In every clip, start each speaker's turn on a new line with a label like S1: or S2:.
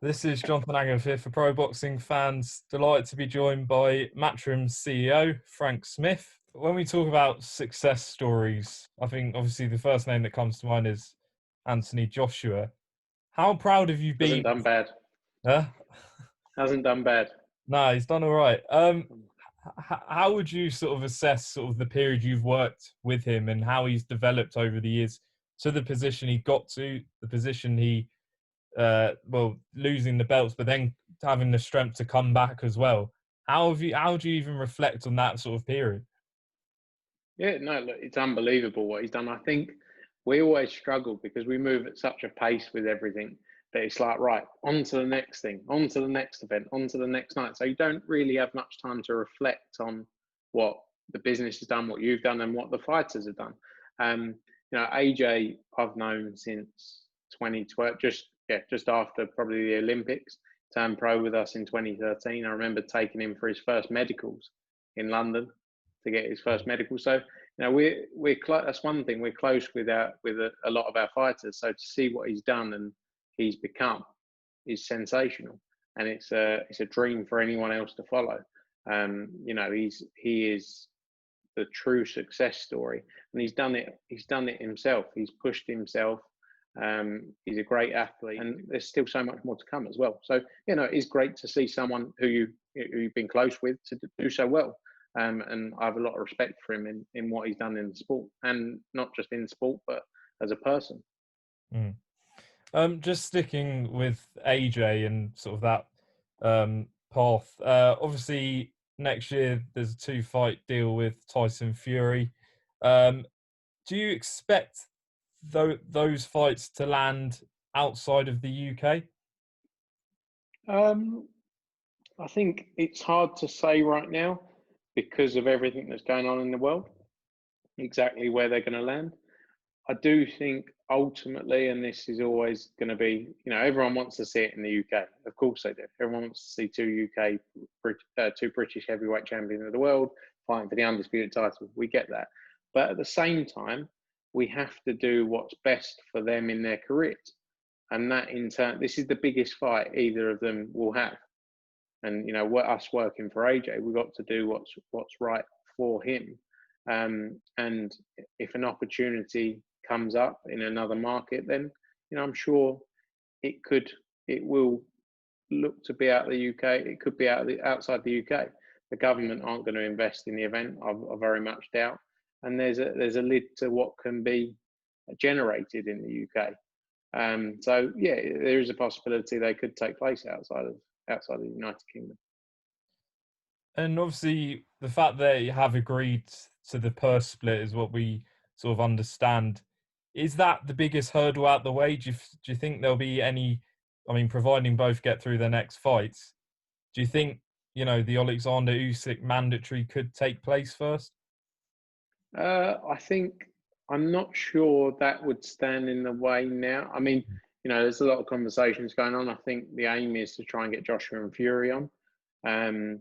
S1: This is Jonathan Agnew here for Pro Boxing Fans. Delighted to be joined by Matchroom's CEO, Frank Smith. When we talk about success stories, I think obviously the first name that comes to mind is Anthony Joshua. How proud have you been?
S2: Hasn't done bad.
S1: Huh?
S2: Hasn't done bad.
S1: No, he's done all right. How would you sort of assess sort of the period you've worked with him and how he's developed over the years to the position he got to, the position he losing the belts, but then having the strength to come back as well. How do you even reflect on that sort of period?
S2: Yeah, no, look, it's unbelievable what he's done. I think we always struggle because we move at such a pace with everything that it's like, right, on to the next thing, on to the next event, on to the next night. So you don't really have much time to reflect on what the business has done, what you've done, and what the fighters have done. AJ, I've known since 2012, just after probably the Olympics. Turned pro with us in 2013. I remember taking him for his first medicals in London to get his first medical. So we're that's one thing, we're close with a lot of our fighters. So to see what he's done and he's become is sensational, and it's a dream for anyone else to follow. He is the true success story, and he's done it himself. He's pushed himself. He's a great athlete, and there's still so much more to come as well. So it's great to see someone who you've been close with to do so well. And I have a lot of respect for him in what he's done in the sport, and not just in sport, but as a person.
S1: Just sticking with AJ and sort of that path. Obviously, next year there's a 2-fight deal with Tyson Fury. Do you expect those fights to land outside of the UK?
S2: I think it's hard to say right now because of everything that's going on in the world, exactly where they're going to land. I do think ultimately, and this is always going to be, everyone wants to see it in the UK. Of course they do. Everyone wants to see two British heavyweight champions of the world fighting for the undisputed title. We get that. But at the same time, we have to do what's best for them in their careers. And that in turn, this is the biggest fight either of them will have. And, us working for AJ, we've got to do what's right for him. And if an opportunity comes up in another market, then I'm sure it will look to be out of the UK. It could be outside the UK. The government aren't going to invest in the event. I very much doubt. And there's a lid to what can be generated in the UK. So yeah, there is a possibility they could take place outside of the United Kingdom.
S1: And obviously, the fact that you have agreed to the purse split is what we sort of understand. Is that the biggest hurdle out the way? Do you think there'll be any? I mean, providing both get through their next fights, do you think the Alexander Usyk mandatory could take place first?
S2: I think I'm not sure that would stand in the way now. I mean, there's a lot of conversations going on. I think the aim is to try and get Joshua and Fury on. And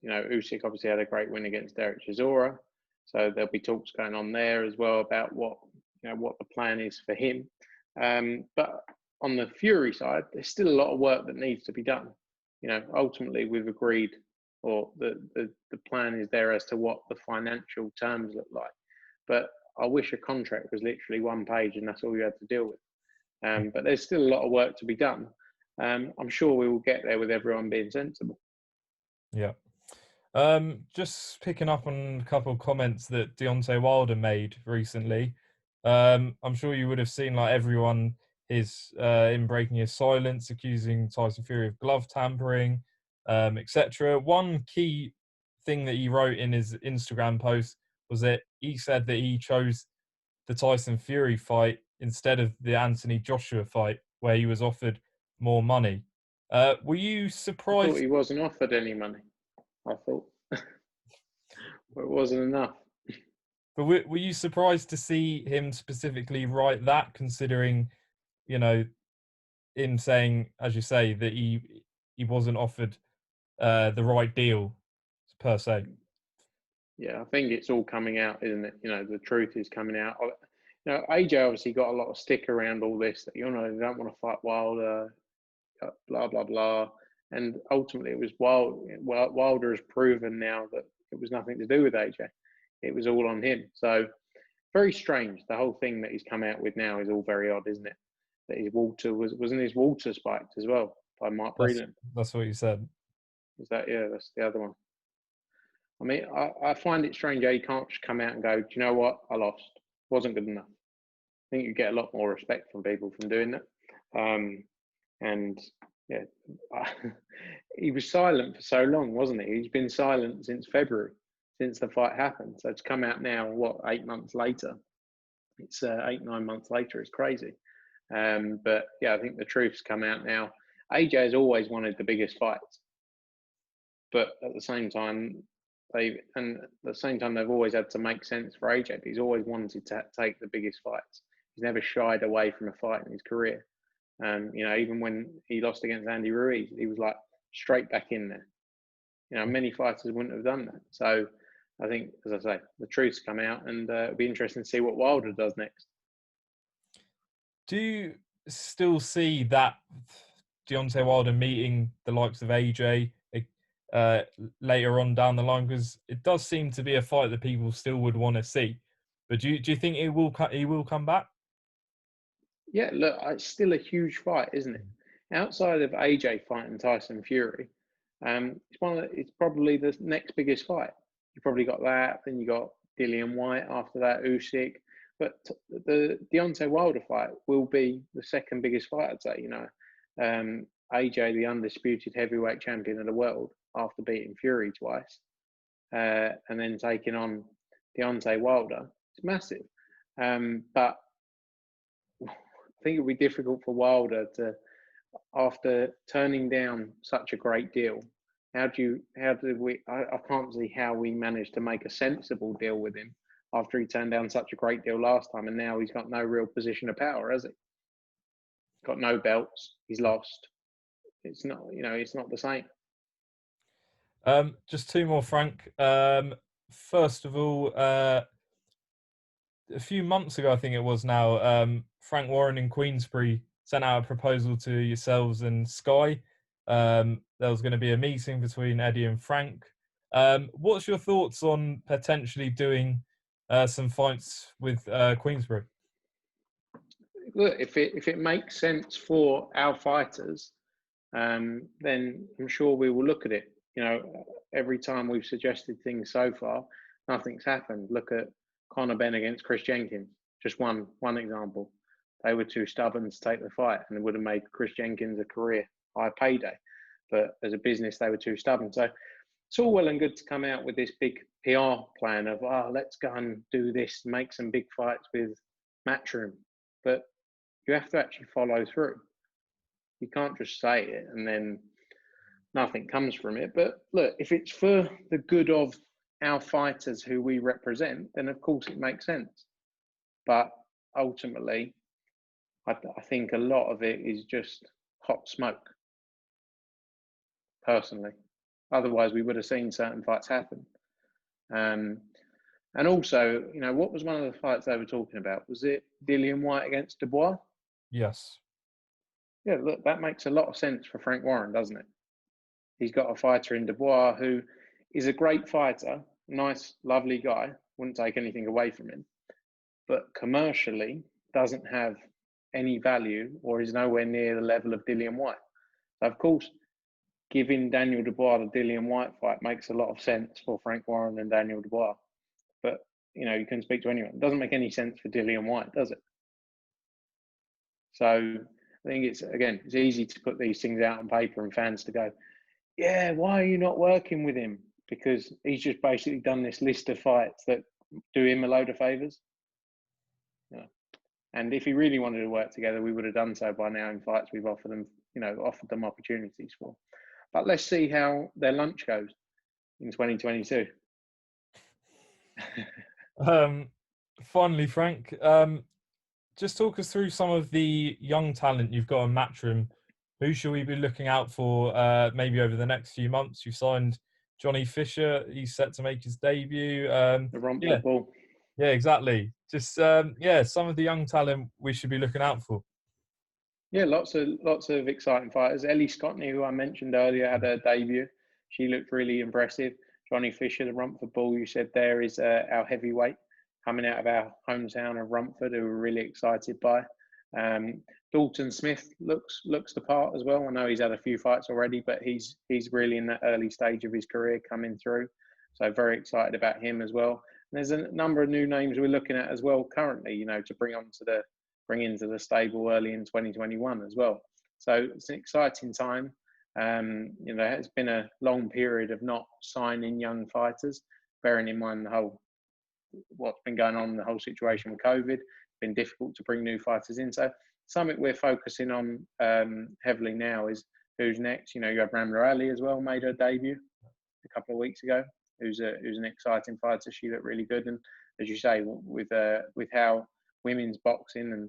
S2: Usyk obviously had a great win against Derek Chisora, so there'll be talks going on there as well about what the plan is for him. But on the Fury side, there's still a lot of work that needs to be done. Ultimately we've agreed, or the plan is there as to what the financial terms look like. But I wish a contract was literally one page and that's all you had to deal with. But there's still a lot of work to be done. I'm sure we will get there with everyone being sensible.
S1: Yeah. Just picking up on a couple of comments that Deontay Wilder made recently. I'm sure you would have seen like everyone is in breaking his silence, accusing Tyson Fury of glove tampering, etc. One key thing that he wrote in his Instagram post was that he said that he chose the Tyson Fury fight instead of the Anthony Joshua fight, where he was offered more money. Were you surprised?
S2: I thought he wasn't offered any money. I thought well, it wasn't enough.
S1: But were you surprised to see him specifically write that, considering, him saying, as you say, that he wasn't offered the right deal per se?
S2: Yeah, I think it's all coming out, isn't it? The truth is coming out. AJ obviously got a lot of stick around all this. That they don't want to fight Wilder. blah blah blah. And ultimately, it was Wilder has proven now that it was nothing to do with AJ. It was all on him. So very strange. The whole thing that he's come out with now is all very odd, isn't it? That his water wasn't his water spiked as well by Mark
S1: That's
S2: Breland.
S1: that's what you said.
S2: Is that, yeah? That's the other one. I mean, I find it strange how you can't just come out and go, do you know what? I lost. Wasn't good enough. I think you get a lot more respect from people from doing that. And yeah, he was silent for so long, wasn't he? He's been silent since February, since the fight happened. So to come out now, what, 8 months later? It's 8, 9 months later. It's crazy. But yeah, I think the truth's come out now. AJ has always wanted the biggest fights, but at the same time, they've always had to make sense for AJ. But he's always wanted to take the biggest fights. He's never shied away from a fight in his career. Even when he lost against Andy Ruiz, he was like straight back in there. Many fighters wouldn't have done that. So I think, as I say, the truth's come out, and it'll be interesting to see what Wilder does next.
S1: Do you still see that Deontay Wilder meeting the likes of AJ later on down the line? Because it does seem to be a fight that people still would want to see. But do you think he will come back?
S2: Yeah, look, it's still a huge fight, isn't it? Outside of AJ fighting Tyson Fury, it's probably the next biggest fight. You probably got that, then you got Dillian White after that, Usyk. But the Deontay Wilder fight will be the second biggest fight, I'd say. AJ, the undisputed heavyweight champion of the world, after beating Fury twice, and then taking on Deontay Wilder, it's massive. But I think it would be difficult for Wilder to, after turning down such a great deal, I can't see how we managed to make a sensible deal with him after he turned down such a great deal last time, and now he's got no real position of power, has he? Got no belts, he's lost. It's not the same.
S1: Just two more, Frank. First of all, a few months ago, I think it was now, Frank Warren in Queensberry sent out a proposal to yourselves and Sky. There was going to be a meeting between Eddie and Frank. What's your thoughts on potentially doing some fights with Queensberry?
S2: Look, if it makes sense for our fighters, then I'm sure we will look at it. Every time we've suggested things so far, nothing's happened. Look at Conor Benn against Chris Jenkins, just one example. They were too stubborn to take the fight, and it would have made Chris Jenkins a career high payday. But as a business, they were too stubborn. So it's all well and good to come out with this big PR plan of, let's go and do this, make some big fights with Matchroom. But you have to actually follow through. You can't just say it and then nothing comes from it. But look, if it's for the good of our fighters who we represent, then of course it makes sense. But ultimately, I think a lot of it is just hot smoke, personally. Otherwise, we would have seen certain fights happen. And also, what was one of the fights they were talking about? Was it Dillian White against Dubois?
S1: Yes.
S2: Yeah, look, that makes a lot of sense for Frank Warren, doesn't it? He's got a fighter in Dubois who is a great fighter, nice, lovely guy, wouldn't take anything away from him, but commercially doesn't have any value or is nowhere near the level of Dillian White. So, of course, giving Daniel Dubois the Dillian White fight makes a lot of sense for Frank Warren and Daniel Dubois. But, you can speak to anyone. It doesn't make any sense for Dillian White, does it? So I think it's easy to put these things out on paper and fans to go, yeah, why are you not working with him? Because he's just basically done this list of fights that do him a load of favours. Yeah. And if he really wanted to work together, we would have done so by now in fights we've offered them opportunities for. But let's see how their lunch goes in 2022.
S1: Finally, Frank, just talk us through some of the young talent you've got on Matchroom. Who should we be looking out for maybe over the next few months? You've signed Johnny Fisher. He's set to make his debut.
S2: The rump the ball.
S1: Yeah, exactly. Just, some of the young talent we should be looking out for.
S2: Yeah, lots of exciting fighters. Ellie Scottney, who I mentioned earlier, had her debut. She looked really impressive. Johnny Fisher, the Rumford Bull, you said there is our heavyweight coming out of our hometown of Rumford, who we're really excited by. Um, Dalton Smith looks the part as well. I know he's had a few fights already, but he's really in that early stage of his career coming through. So very excited about him as well. And there's a number of new names we're looking at as well currently, to bring into the stable early in 2021 as well. So it's an exciting time. It's been a long period of not signing young fighters, bearing in mind what's been going on, the whole situation with COVID. It's been difficult to bring new fighters in. So something we're focusing on heavily now is who's next. You have Ramla Ali as well, made her debut a couple of weeks ago. Who's an exciting fighter. She looked really good, and as you say, with how women's boxing and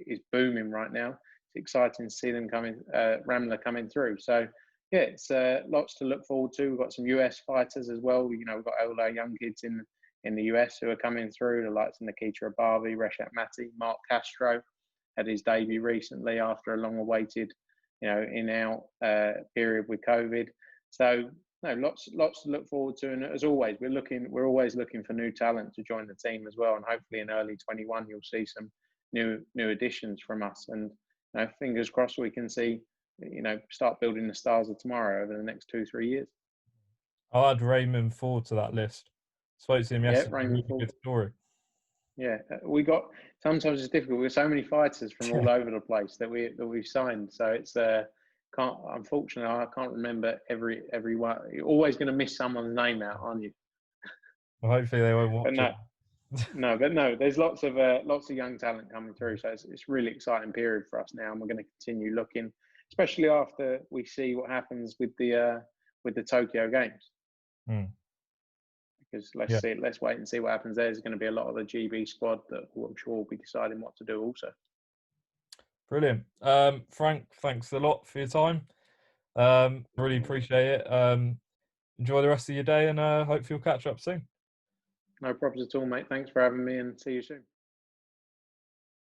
S2: is booming right now, it's exciting to see them Ramla coming through. So yeah, it's lots to look forward to. We've got some US fighters as well. We've got all our young kids in the US who are coming through, the likes of Nikita Abavi, Reshat Mati, Mark Castro had his debut recently after a long-awaited, in-out period with COVID. So no, lots to look forward to, and as always, we're always looking for new talent to join the team as well. And hopefully, in early 21, you'll see some new additions from us. And fingers crossed, we can see, start building the stars of tomorrow over the next 2-3 years.
S1: I'll add Raymond Ford to that list. Spoke to him
S2: Yeah,
S1: yesterday.
S2: Raymond
S1: Really
S2: Ford.
S1: good story.
S2: Yeah, sometimes it's difficult. We've so many fighters from all over the place that we've signed. So it's unfortunately I can't remember every one. You're always going to miss someone's name out, aren't you?
S1: Well, hopefully they won't watch it.
S2: No, there's lots of young talent coming through. So it's a really exciting period for us now, and we're going to continue looking, especially after we see what happens with the Tokyo Games. Because let's wait and see what happens. There's going to be a lot of the GB squad that I'm sure will be deciding what to do also.
S1: Brilliant. Frank, thanks a lot for your time. Really appreciate it. Enjoy the rest of your day, and hope you'll catch up soon.
S2: No problems at all, mate. Thanks for having me, and see you soon.